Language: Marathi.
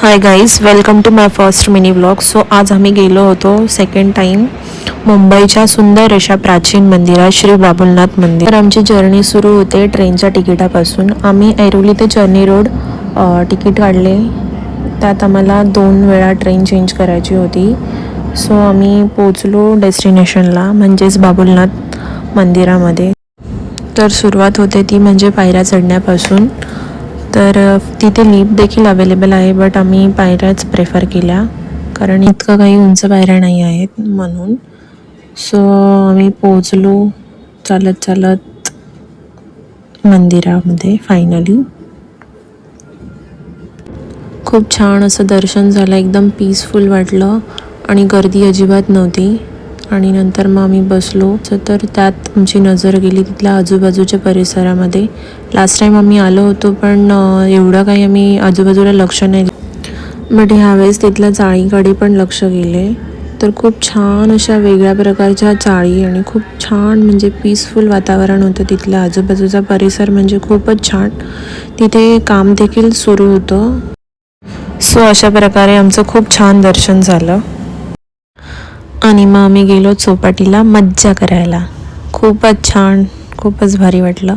High guys, welcome to my first mini vlog. So आज आम्ही गेलो होतो सेकंड टाईम मुंबईच्या सुंदर अशा प्राचीन मंदिरात, श्री बाबुलनाथ मंदिर. तर आमची जर्नी सुरू होते ट्रेनच्या तिकिटापासून. आम्ही ऐरोली ते चर्नी रोड तिकीट काढले. त्यात आम्हाला 2 वेळा ट्रेन चेंज करायची होती. सो आम्ही पोचलो डेस्टिनेशनला, म्हणजेच बाबुलनाथ मंदिरामध्ये. तर सुरुवात होते ती म्हणजे पायऱ्या चढण्यापासून. तर तिथे लिफ्ट देखील अवेलेबल आहे, बट आम्ही पायऱ्याच प्रेफर केल्या कारण इतकं काही उंच पायऱ्या नाही आहेत म्हणून. सो आम्ही पोचलो चालत चालत मंदिरामध्ये फायनली. खूप छान असं दर्शन झालं, एकदम पीसफुल वाटलं आणि गर्दी अजिबात नव्हती. आणि नंतर मग आम्ही बसलो. तर त्यात आमची नजर गेली तिथल्या आजूबाजूच्या परिसरामध्ये. लास्ट टाईम आम्ही आलो होतो पण एवढं काही आम्ही आजूबाजूला लक्ष नाही दिलं, बट ह्यावेळेस तिथल्या चाळीकडे पण लक्ष गेले. तर खूप छान अशा वेगळ्या प्रकारच्या चाळी आणि खूप छान म्हणजे पीसफुल वातावरण होतं तिथल्या आजूबाजूचा परिसर, म्हणजे खूपच छान. तिथे काम देखील सुरू होतं. सो अशा प्रकारे आमचं खूप छान दर्शन झालं आणि मग आम्ही गेलो चौपाटीला मज्जा करायला. खूपच छान, खूपच भारी वाटलं.